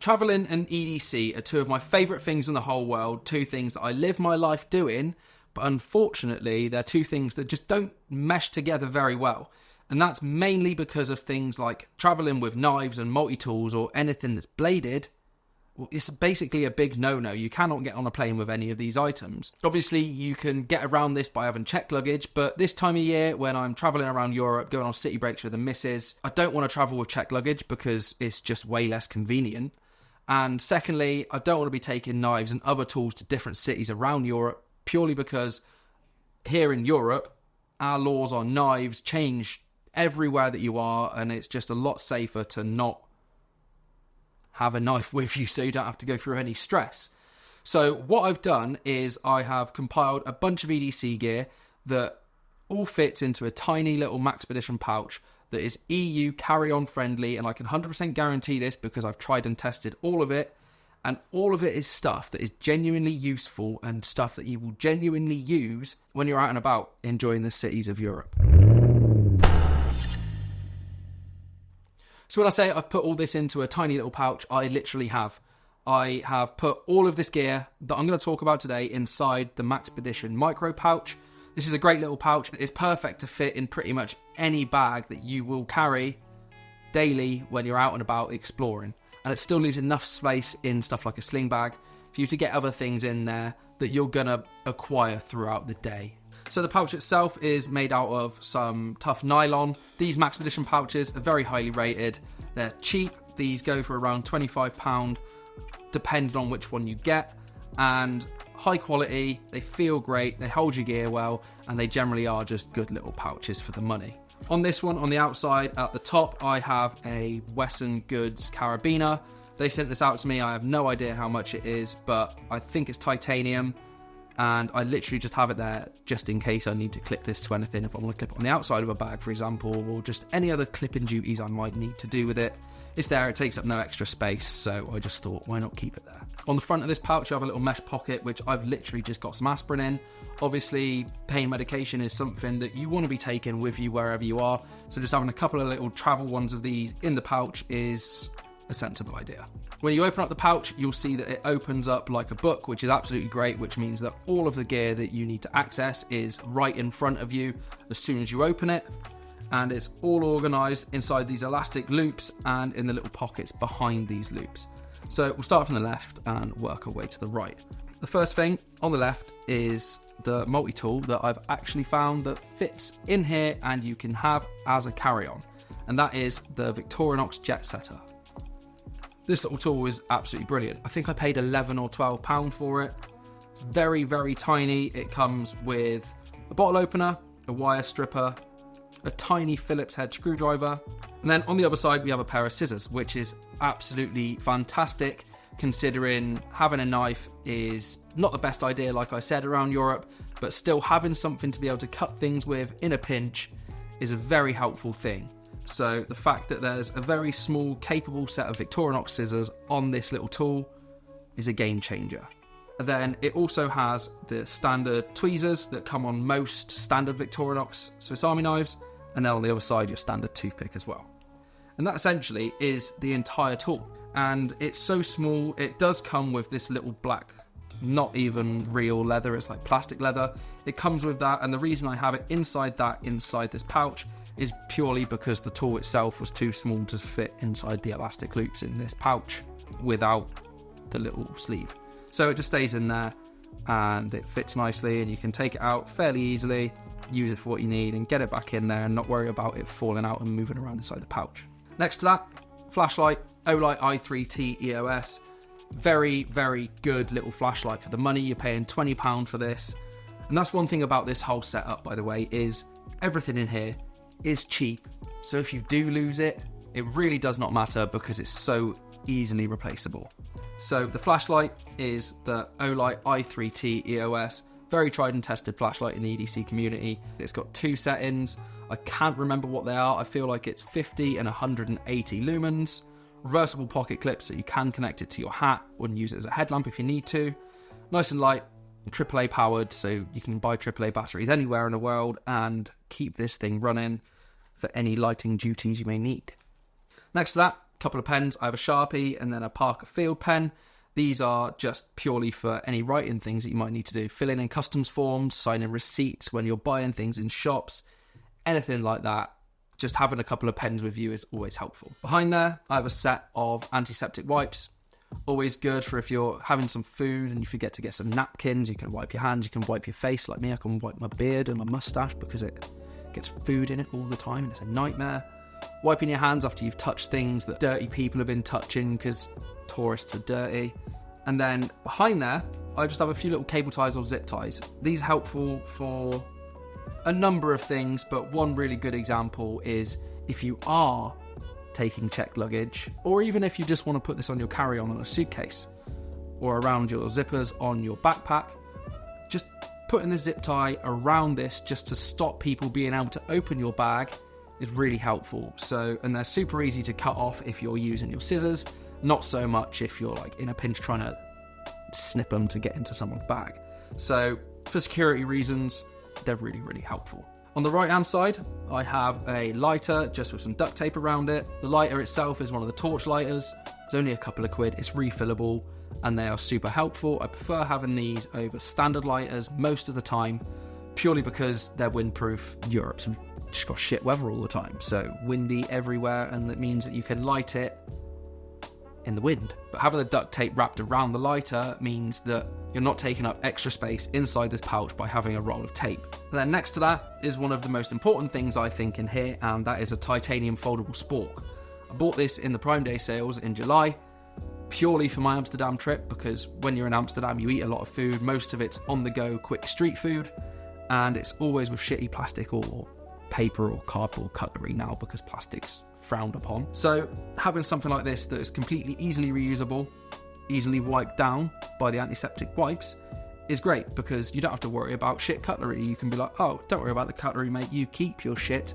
Travelling and EDC are two of my favourite things in the whole world, two things that I live my life doing, but unfortunately they're two things that just don't mesh together very well. And that's mainly because of things like travelling with knives and multi-tools or anything that's bladed. Well, it's basically a big no-no. You cannot get on a plane with any of these items. Obviously, you can get around this by having checked luggage, but this time of year, when I'm travelling around Europe, going on city breaks with the missus, I don't want to travel with checked luggage because it's just way less convenient. And secondly, I don't want to be taking knives and other tools to different cities around Europe, purely because here in Europe, our laws on knives change everywhere that you are, and it's just a lot safer to not have a knife with you so you don't have to go through any stress. So what I've done is I have compiled a bunch of EDC gear that all fits into a tiny little Maxpedition pouch that is EU carry-on friendly, and I can 100% guarantee this because I've tried and tested all of it, and all of it is stuff that is genuinely useful and stuff that you will genuinely use when you're out and about enjoying the cities of Europe. So when I say I've put all this into a tiny little pouch, I literally have. I have put all of this gear that I'm going to talk about today inside the Maxpedition micro pouch. This is a great little pouch. It's perfect to fit in pretty much any bag that you will carry daily when you're out and about exploring. And it still leaves enough space in stuff like a sling bag for you to get other things in there that you're going to acquire throughout the day. So the pouch itself is made out of some tough nylon. These Maxpedition pouches are very highly rated. They're cheap. These go for around £25, depending on which one you get. And high quality, they feel great, they hold your gear well, and they generally are just good little pouches for the money. On this one, on the outside, at the top, I have a WESN Carabiner. They sent this out to me. I have no idea how much it is, but I think it's titanium. And I literally just have it there just in case I need to clip this to anything. If I want to clip it on the outside of a bag, for example, or just any other clipping duties I might need to do with it. It's there, it takes up no extra space, so I just thought, why not keep it there? On the front of this pouch, you have a little mesh pocket, which I've literally just got some aspirin in. Obviously, pain medication is something that you want to be taking with you wherever you are, so just having a couple of little travel ones of these in the pouch is a sensible idea. When you open up the pouch, you'll see that it opens up like a book, which is absolutely great, which means that all of the gear that you need to access is right in front of you as soon as you open it. And it's all organised inside these elastic loops and in the little pockets behind these loops. So we'll start from the left and work our way to the right. The first thing on the left is the multi-tool that I've actually found that fits in here and you can have as a carry-on. And that is the Victorinox Jet Setter. This little tool is absolutely brilliant. I think I paid £11 or £12 for it. It's very, very tiny. It comes with a bottle opener, a wire stripper, a tiny Phillips head screwdriver, and then on the other side we have a pair of scissors, which is absolutely fantastic considering having a knife is not the best idea, like I said, around Europe, but still having something to be able to cut things with in a pinch is a very helpful thing. So the fact that there's a very small, capable set of Victorinox scissors on this little tool is a game changer. Then it also has the standard tweezers that come on most standard Victorinox Swiss Army knives, and then on the other side your standard toothpick as well. And that essentially is the entire tool. And it's so small, it does come with this little black, not even real leather, it's like plastic leather. It comes with that, and the reason I have it inside this pouch is purely because the tool itself was too small to fit inside the elastic loops in this pouch without the little sleeve. So it just stays in there and it fits nicely, and you can take it out fairly easily, use it for what you need and get it back in there and not worry about it falling out and moving around inside the pouch. Next to that, flashlight, Olight i3T EOS. Very, very good little flashlight for the money. You're paying £20 for this. And that's one thing about this whole setup, by the way, is everything in here is cheap. So if you do lose it, it really does not matter because it's so easily replaceable. So the flashlight is the Olight i3T EOS, very tried and tested flashlight in the EDC community. It's got two settings. I can't remember what they are. I feel like it's 50 and 180 lumens. Reversible pocket clip so you can connect it to your hat and use it as a headlamp if you need to. Nice and light, AAA powered, so you can buy AAA batteries anywhere in the world and keep this thing running for any lighting duties you may need. Next to that, couple of pens. I have a Sharpie and then a Parker Field pen. These are just purely for any writing things that you might need to do. Filling in customs forms, signing receipts when you're buying things in shops, anything like that. Just having a couple of pens with you is always helpful. Behind there, I have a set of antiseptic wipes. Always good for if you're having some food and you forget to get some napkins. You can wipe your hands, you can wipe your face. Like me, I can wipe my beard and my mustache because it gets food in it all the time and it's a nightmare. Wiping your hands after you've touched things that dirty people have been touching because tourists are dirty. And then behind there, I just have a few little cable ties or zip ties. These are helpful for a number of things, but one really good example is if you are taking checked luggage, or even if you just want to put this on your carry-on on a suitcase, or around your zippers on your backpack, just putting the zip tie around this just to stop people being able to open your bag is really helpful. So, and they're super easy to cut off if you're using your scissors, not so much if you're like in a pinch trying to snip them to get into someone's bag. So for security reasons, they're really, really helpful. On the right hand side, I have a lighter just with some duct tape around it. The lighter itself is one of the torch lighters. It's only a couple of quid, it's refillable, and they are super helpful. I prefer having these over standard lighters most of the time, purely because they're windproof. Europe's just got shit weather all the time, so windy everywhere, and that means that you can light it in the wind. But having the duct tape wrapped around the lighter means that you're not taking up extra space inside this pouch by having a roll of tape. And then next to that is one of the most important things I think in here, and that is a titanium foldable spork. I bought this in the Prime Day sales in July, purely for my Amsterdam trip, because when you're in Amsterdam you eat a lot of food, most of it's on the go quick street food, and it's always with shitty plastic or paper or cardboard cutlery now because plastic's frowned upon. So having something like this that is completely easily reusable, easily wiped down by the antiseptic wipes is great, because you don't have to worry about shit cutlery. You can be like, oh, don't worry about the cutlery, mate, you keep your shit.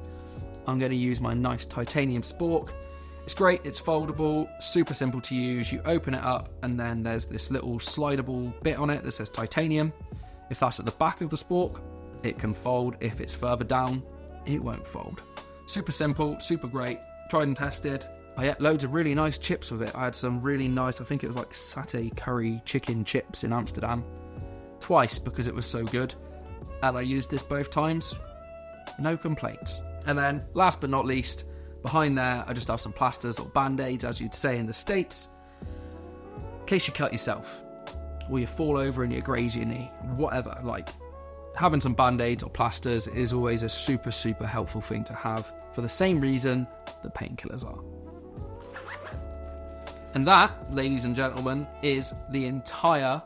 I'm going to use my nice titanium spork. It's great, it's foldable, super simple to use. You open it up and then there's this little slidable bit on it that says titanium. If that's at the back of the spork, it can fold. If it's further down, it won't fold. Super simple, super great, tried and tested. I ate loads of really nice chips with it. I had some really nice, I think it was like satay curry chicken chips in Amsterdam. Twice because it was so good. And I used this both times. No complaints. And then last but not least, behind there, I just have some plasters or band-aids, as you'd say in the States, in case you cut yourself or you fall over and you graze your knee, whatever. Like, having some band-aids or plasters is always a super, super helpful thing to have for the same reason that painkillers are. And that, ladies and gentlemen, is the entire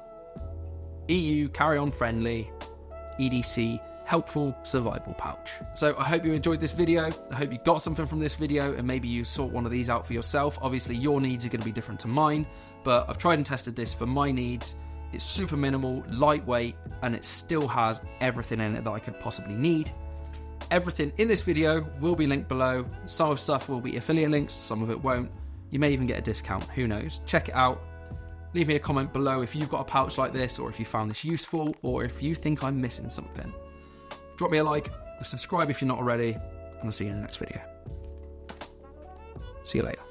EU carry-on friendly EDC helpful survival pouch. So I hope you enjoyed this video. I hope you got something from this video and maybe you sort one of these out for yourself. Obviously your needs are going to be different to mine, but I've tried and tested this for my needs. It's super minimal, lightweight, and it still has everything in it that I could possibly need. Everything in this video will be linked below. Some of stuff will be affiliate links, some of it won't. You may even get a discount, who knows? Check it out. Leave me a comment below if you've got a pouch like this, or if you found this useful, or if you think I'm missing something. Drop me a like, subscribe if you're not already, and I'll see you in the next video. See you later.